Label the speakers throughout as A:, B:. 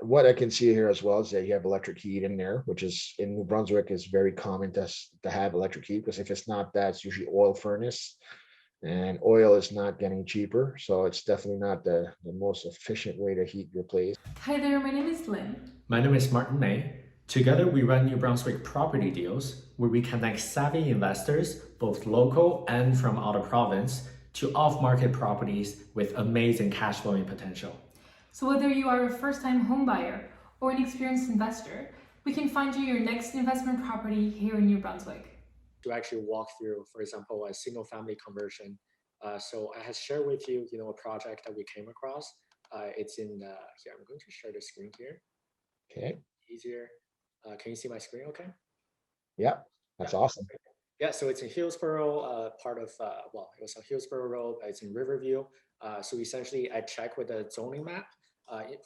A: what I can see here as well is that you have electric heat in there, which is in New Brunswick is very common to have electric heat, because if it's not that, it's usually oil furnace, and oil is not getting cheaper. So it's definitely not the most efficient way to heat your place.
B: Hi there, my name is Lynn.
C: My name is Martin May. Together, we run New Brunswick Property Deals, where we connect savvy investors, both local and from out of province, to off-market properties with amazing cash flowing potential.
B: So, whether you are a first time homebuyer or an experienced investor, we can find you your next investment property here in New Brunswick.
C: To actually walk through, for example, a single family conversion. So I have shared with you, a project that we came across. It's in here. I'm going to share the screen here.
A: Okay.
C: Easier. Can you see my screen? Okay.
A: Yeah, that's awesome.
C: Yeah, so it's in Hillsborough, part of, it was on Hillsborough Road, it's in Riverview. So essentially, I checked with the zoning map.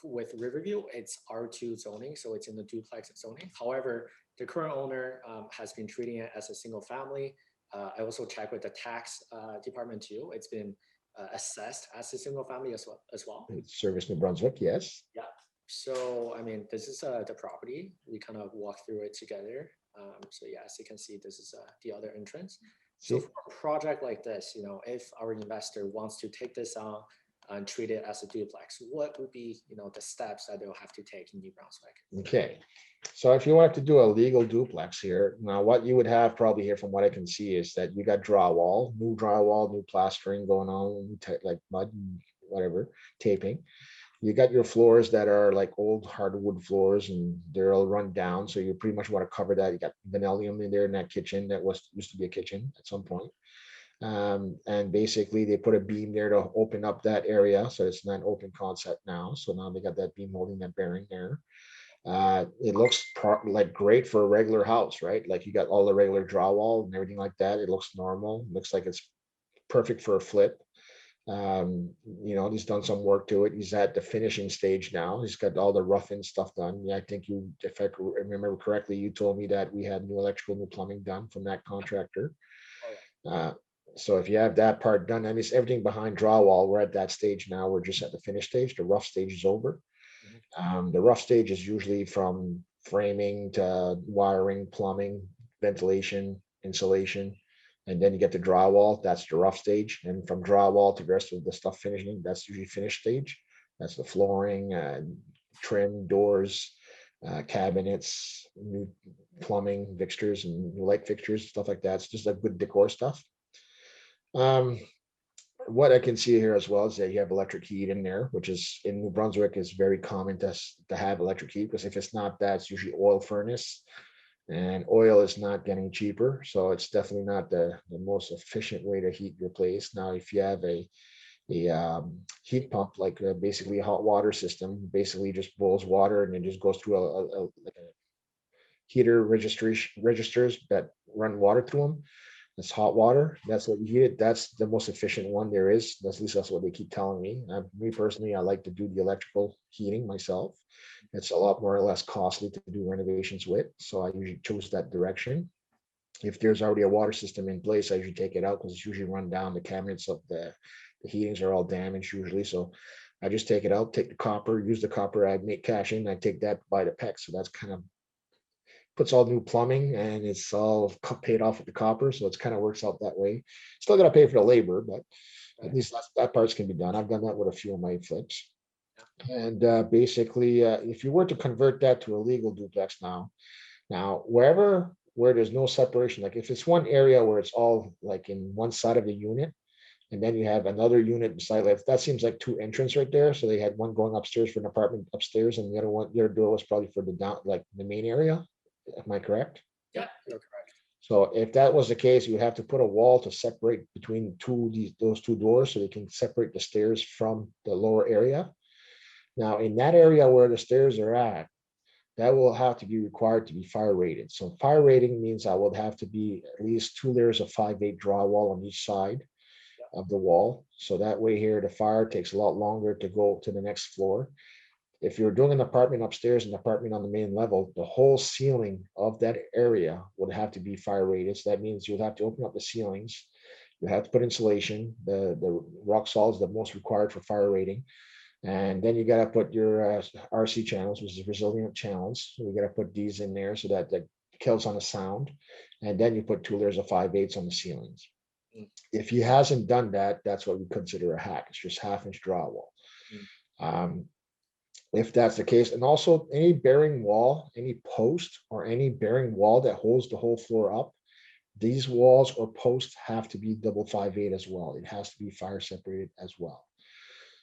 C: With Riverview, it's R2 zoning, so it's in the duplex zoning. However, the current owner has been treating it as a single family. I also checked with the tax department too. It's been assessed as a single family as well.
A: Service New Brunswick, yes.
C: Yeah. So, I mean, this is the property. We kind of walk through it together. So yeah, as you can see, this is the other entrance. So for a project like this, if our investor wants to take this on and treat it as a duplex, what would be, the steps that they'll have to take in New Brunswick?
A: Okay. So if you want to do a legal duplex here, now what you would have probably here from what I can see is that you got drywall, new plastering going on, like mud and whatever, taping. You got your floors that are like old hardwood floors and they're all run down. So you pretty much want to cover that. You got linoleum in there in that kitchen that used to be a kitchen at some point. And basically they put a beam there to open up that area. So it's not an open concept now. So now they got that beam holding that bearing there. It looks like great for a regular house, right? Like you got all the regular drywall and everything like that. It looks normal. It looks like it's perfect for a flip. He's done some work to it. He's at the finishing stage now. He's got all the rough-in stuff done. Yeah, I think if I remember correctly, you told me that we had new electrical, new plumbing done from that contractor. So if you have that part done, I mean, it's everything behind drywall. We're at that stage now. We're just at the finish stage. The rough stage is over. The rough stage is usually from framing to wiring, plumbing, ventilation, insulation, and then you get the drywall. That's the rough stage, and from drywall to the rest of the stuff finishing, that's usually finished stage. That's the flooring, trim, doors, cabinets, new plumbing fixtures, and new light fixtures, stuff like that. It's just like good decor stuff. What I can see here as well is that you have electric heat in there, which is in New Brunswick is very common to have electric heat, because if it's not that, it's usually oil furnace, and oil is not getting cheaper. So it's definitely not the most efficient way to heat your place. Now, if you have a heat pump, like basically a hot water system, basically just boils water and it just goes through like a heater registers that run water through them. It's hot water. That's what you heat it. That's the most efficient one there is. At least that's what they keep telling me. Me personally, I like to do the electrical heating myself. It's a lot more or less costly to do renovations with. So I usually choose that direction. If there's already a water system in place, I usually take it out because it's usually run down. The cabinets of the heatings are all damaged usually. So I just take it out, take the copper, use the copper, I make cash in, I take that by the peck. So that's kind of puts all new plumbing and it's all paid off with the copper. So it's kind of works out that way. Still got to pay for the labor, but at least that parts can be done. I've done that with a few of my flips. And basically, if you were to convert that to a legal duplex now where there's no separation, like if it's one area where it's all like in one side of the unit, and then you have another unit beside, like that seems like two entrances right there. So they had one going upstairs for an apartment upstairs, and the other door was probably for the down, like the main area. Am I correct?
C: Yeah, you're correct.
A: So if that was the case, you have to put a wall to separate between those two doors so they can separate the stairs from the lower area. Now, in that area where the stairs are at, that will have to be required to be fire rated. So fire rating means I would have to be at least 2 layers of 5/8 drywall on each side of the wall. So that way here, the fire takes a lot longer to go to the next floor. If you're doing an apartment upstairs, an apartment on the main level, the whole ceiling of that area would have to be fire rated. So that means you'd have to open up the ceilings. You have to put insulation. The rock salt is the most required for fire rating. And then you got to put your RC channels, which is resilient channels. So we got to put these in there so that that kills on the sound. And then you put 2 layers of 5/8 on the ceilings.
C: Mm.
A: If he hasn't done that, that's what we consider a hack. It's just 1/2 inch drywall.
C: Mm.
A: If that's the case, and also any bearing wall, any post or any bearing wall that holds the whole floor up, these walls or posts have to be double 5/8 as well. It has to be fire separated as well.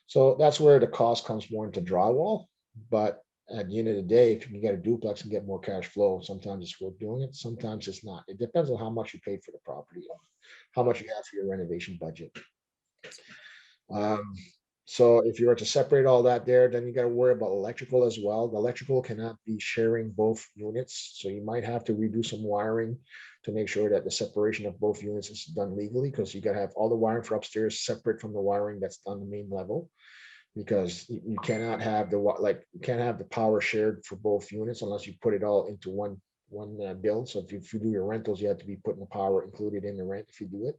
A: So that's where the cost comes more into drywall. But at the end of the day, if you can get a duplex and get more cash flow, sometimes it's worth doing it. Sometimes it's not. It depends on how much you paid for the property, how much you have for your renovation budget. Um, so if you were to separate all that there, then you got to worry about electrical as well. The electrical cannot be sharing both units. So you might have to redo some wiring to make sure that the separation of both units is done legally, because you got to have all the wiring for upstairs separate from the wiring that's on the main level. Because you cannot have you can't have the power shared for both units unless you put it all into one bill. So if you do your rentals, you have to be putting the power included in the rent if you do it.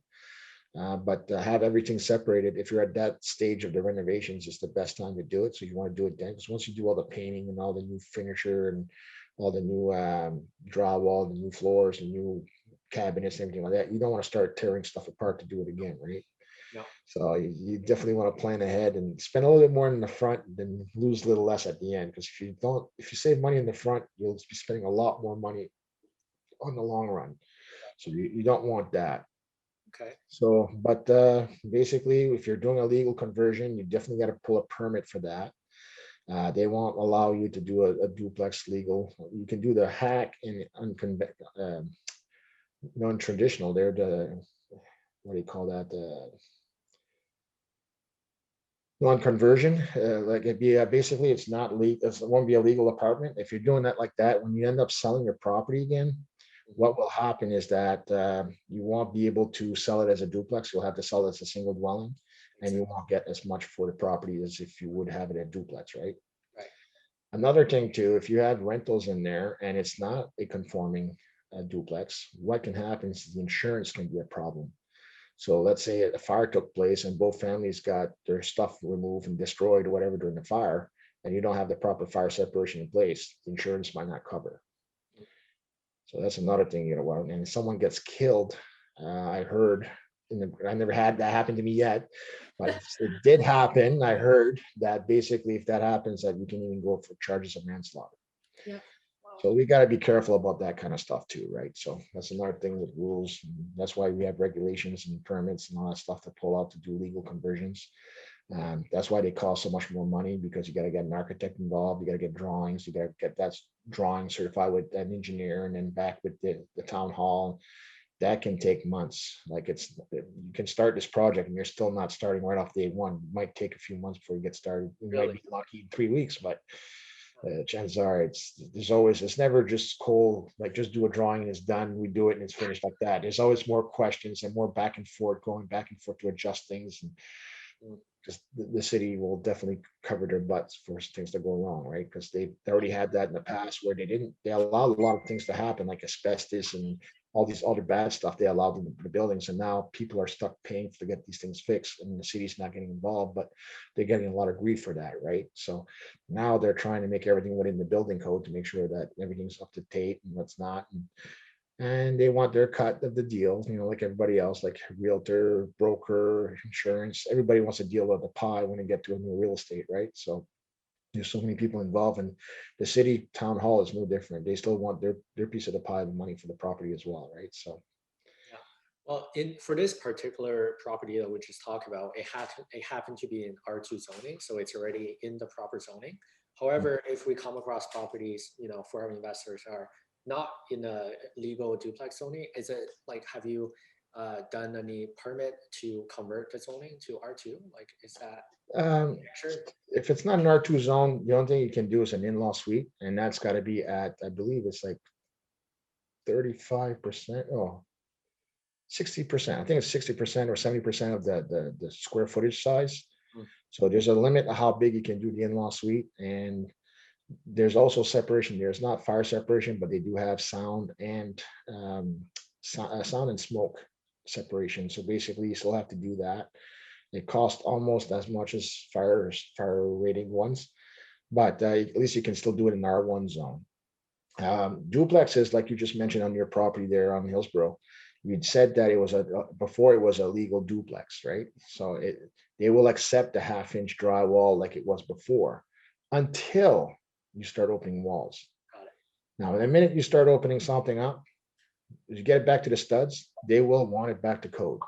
A: But have everything separated. If you're at that stage of the renovations, it's the best time to do it. So you want to do it then, because once you do all the painting and all the new furniture and all the new drywall, the new floors, the new cabinets, everything like that, you don't want to start tearing stuff apart to do it again, right?
C: No.
A: So you definitely want to plan ahead and spend a little bit more in the front, then lose a little less at the end. Because if you save money in the front, you'll be spending a lot more money on the long run. So you don't want that.
C: Okay.
A: So, but basically, if you're doing a legal conversion, you definitely got to pull a permit for that. They won't allow you to do a duplex legal. You can do the hack and non-traditional. They're the, what do you call that? The non-conversion. Like it'd be basically, it's not legal. It won't be a legal apartment. If you're doing that like that, when you end up selling your property again, what will happen is that you won't be able to sell it as a duplex. You'll have to sell it as a single dwelling, and you won't get as much for the property as if you would have it a duplex, right?
C: Right.
A: Another thing too, if you have rentals in there and it's not a conforming duplex, what can happen is the insurance can be a problem. So let's say a fire took place and both families got their stuff removed and destroyed or whatever during the fire, and you don't have the proper fire separation in place, the insurance might not cover. So that's another thing, and if someone gets killed, I heard, I never had that happen to me yet, but if it did happen, I heard that basically if that happens, that you can even go for charges of manslaughter.
C: Yeah. Wow.
A: So we got to be careful about that kind of stuff too, right? So that's another thing with rules. That's why we have regulations and permits and all that stuff to pull out to do legal conversions. That's why they cost so much more money, because you got to get an architect involved, you got to get drawings, you got to get that drawing certified with an engineer, and then back with the town hall. That can take months. Like you can start this project and you're still not starting right off day one. It might take a few months before you get started. You
C: Really?
A: might be lucky in 3 weeks, but chances are it's never just cold, like just do a drawing and it's done, we do it and it's finished like that. There's always more questions and more back and forth, going back and forth to adjust things. And just the city will definitely cover their butts for things to go wrong, right? Because they already had that in the past where they allowed a lot of things to happen, like asbestos and all these other bad stuff they allowed in the buildings. And now people are stuck paying to get these things fixed, and the city's not getting involved, but they're getting a lot of grief for that, right? So now they're trying to make everything within the building code to make sure that everything's up to date and what's not. And they want their cut of the deal, like everybody else, like realtor, broker, insurance. Everybody wants a deal of the pie when they get to a new real estate, right? So there's so many people involved, and the city town hall is no different. They still want their piece of the pie, the money for the property as well, right? So
C: Yeah. Well, for this particular property that we just talked about, it happened to be in R2 zoning, so it's already in the proper zoning. However, if we come across properties, for our investors are not in a legal duplex zoning, is it like, have you done any permit to convert the zoning to R2? Like, is that
A: um,
C: sure?
A: if it's not an R2 zone, the only thing you can do is an in-law suite, and that's got to be at, I believe it's like 35%. Oh, 60%. I think it's 60% or 70% of the square footage size.
C: Mm.
A: So there's a limit of how big you can do the in-law suite. And there's also separation. There's not fire separation, but they do have sound and sound and smoke separation. So basically you still have to do that. They cost almost as much as fire rated ones, but at least you can still do it in R1 zone. Duplexes, like you just mentioned on your property there on Hillsborough, you'd said that it was before it was a legal duplex, right? So they will accept a 1/2 inch drywall like it was before, until you start opening walls.
C: Got it.
A: Now, the minute you start opening something up, you get it back to the studs, they will want it back to code.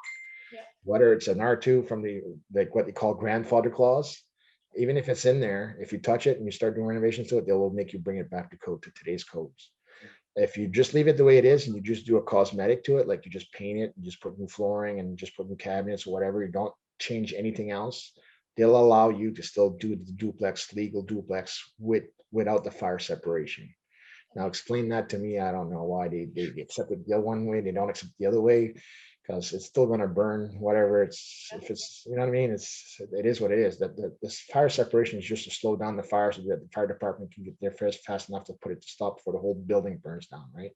B: Yeah.
A: Whether it's an R2 from the like what they call grandfather clause, even if it's in there, if you touch it and you start doing renovations to it, they will make you bring it back to code, to today's codes. If you just leave it the way it is and you just do a cosmetic to it, like you just paint it, you just put new flooring and just put new cabinets or whatever, you don't change anything else, they'll allow you to still do the duplex, legal duplex without the fire separation. Now explain that to me. I don't know why they accept it the one way, they don't accept the other way, because it's still gonna burn, whatever it's, if it's, you know what I mean? It is what it is. That this fire separation is just to slow down the fire so that the fire department can get there fast enough to put it to stop before the whole building burns down, right?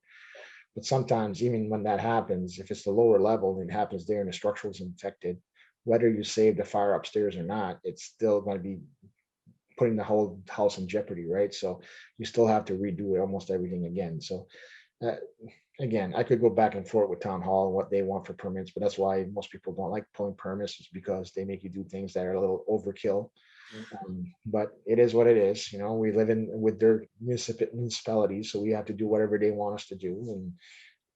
A: But sometimes even when that happens, if it's the lower level and it happens there and the structural is infected, whether you save the fire upstairs or not, it's still going to be putting the whole house in jeopardy, right? So you still have to redo it, almost everything again. So uh, again, I could go back and forth with town hall and what they want for permits, but that's why most people don't like pulling permits, is because they make you do things that are a little overkill. But it is what it is. You know, we live in with their municipalities, so we have to do whatever they want us to do. And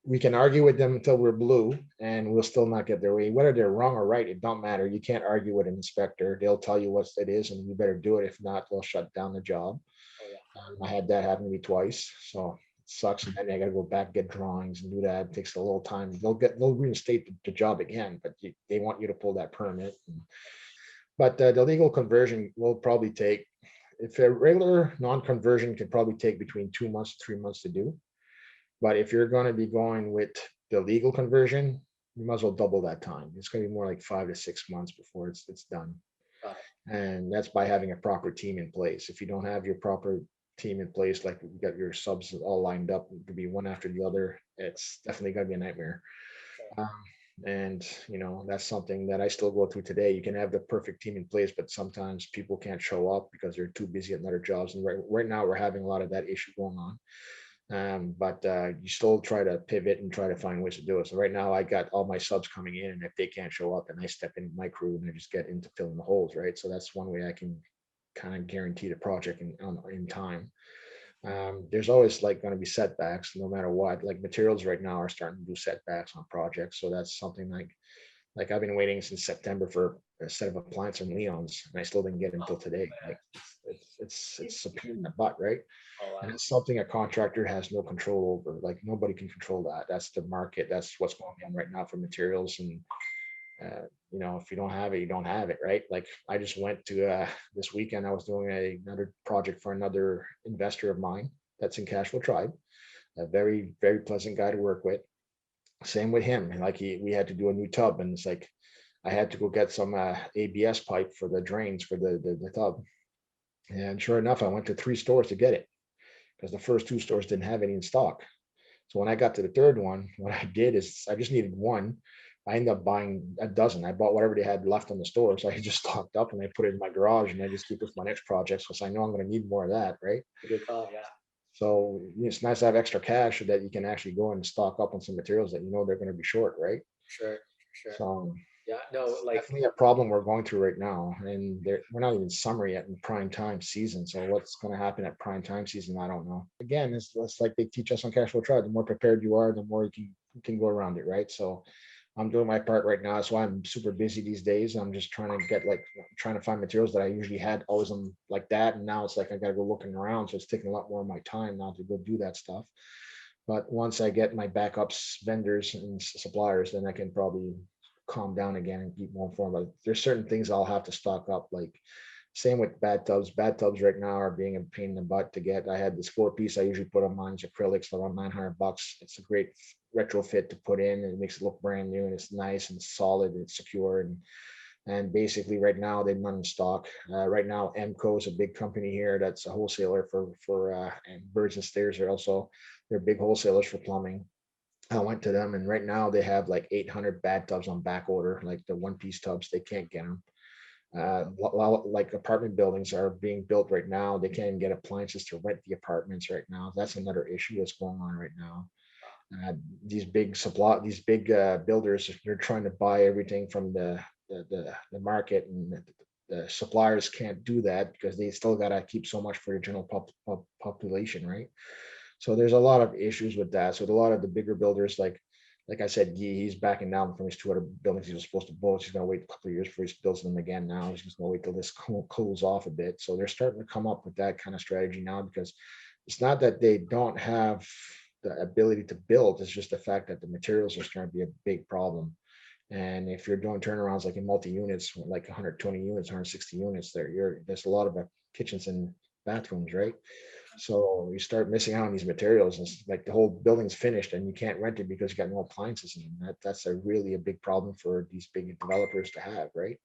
A: we can argue with them until we're blue and we'll still not get their way. Whether they're wrong or right, it don't matter. You can't argue with an inspector. They'll tell you what it is and you better do it. If not, they'll shut down the job.
C: Oh, yeah.
A: I had that happen to me twice, so it sucks. And then I got to go back, get drawings and do that. It takes a little time. They'll reinstate the job again, but they want you to pull that permit. But the legal conversion will probably take, if a regular non-conversion could probably take between 2 months to 3 months to do. But if you're going to be going with the legal conversion, you might as well double that time. It's going to be more like 5 to 6 months before it's done.
C: Got
A: And that's by having a proper team in place. If you don't have your proper team in place, like you got your subs all lined up to be one after the other, it's definitely going to be a nightmare. And that's something that I still go through today. You can have the perfect team in place, but sometimes people can't show up because they're too busy at other jobs. And right now we're having a lot of that issue going on. But you still try to pivot and try to find ways to do it. So right now I got all my subs coming in, and if they can't show up, and I step in my crew and I just get into filling the holes, right? So that's one way I can kind of guarantee the project in time. There's always like going to be setbacks no matter what. Like materials right now are starting to do setbacks on projects, so that's something like I've been waiting since September for a set of appliances from Leon's, and I still didn't get it until today. Like it's a pain in the butt, right?
C: Oh, wow.
A: And it's something a contractor has no control over. Like nobody can control that. That's the market. That's what's going on right now for materials. And if you don't have it, you don't have it, right? Like I just went to this weekend. I was doing another project for another investor of mine that's in Cashville Tribe. A very very pleasant guy to work with. Same with him. Like we had to do a new tub, and it's like I had to go get some ABS pipe for the drains for the tub. And sure enough, I went to 3 stores to get it, because the first 2 stores didn't have any in stock. So when I got to the third one, what I did is I just needed one. I ended up buying a dozen. I bought whatever they had left in the store. So I just stocked up and I put it in my garage, and I just keep it for my next projects because I know I'm going to need more of that, right?
C: Good call. Yeah.
A: So it's nice to have extra cash so that you can actually go and stock up on some materials that they're going to be short, right?
C: Sure.
A: So
C: Yeah. No, like
A: definitely a problem we're going through right now, and we're not even summer yet in prime time season. So what's going to happen at prime time season, I don't know. Again, it's like they teach us on Cashflow Tribe. The more prepared you are, the more you can go around it, right? So I'm doing my part right now. That's why I'm super busy these days. I'm just trying to find materials that I usually had always on like that, and now it's like I got to go looking around. So it's taking a lot more of my time now to go do that stuff. But once I get my backups, vendors, and suppliers, then I can probably calm down again and keep more informed. But there's certain things I'll have to stock up. Like same with bathtubs. Bathtubs right now are being a pain in the butt to get. I had this 4-piece I usually put on mine's acrylics for around $900. It's a great retrofit to put in, and it makes it look brand new, and it's nice and solid and it's secure. And basically right now they're not in stock. Right now MCO is a big company here that's a wholesaler for and Birds and Stairs are also, they're big wholesalers for plumbing. I went to them, and right now they have like 800 bad tubs on back order, like the one-piece tubs. They can't get them. Like apartment buildings are being built right now. They can't get appliances to rent the apartments right now. That's another issue that's going on right now. Uh, these big builders, they're trying to buy everything from the market, and the suppliers can't do that because they still got to keep so much for the general population, right? So there's a lot of issues with that. So a lot of the bigger builders, like I said, he's backing down from his 200 buildings he was supposed to build. He's going to wait a couple of years before he builds them again. Now he's just going to wait till this cools off a bit. So they're starting to come up with that kind of strategy now, because it's not that they don't have the ability to build. It's just the fact that the materials are starting to be a big problem. And if you're doing turnarounds like in multi-units, like 120 units, 160 units, there's a lot of kitchens and bathrooms, right? So you start missing out on these materials, and it's like the whole building's finished and you can't rent it because you got no appliances in it. That's a really a big problem for these big developers to have, right?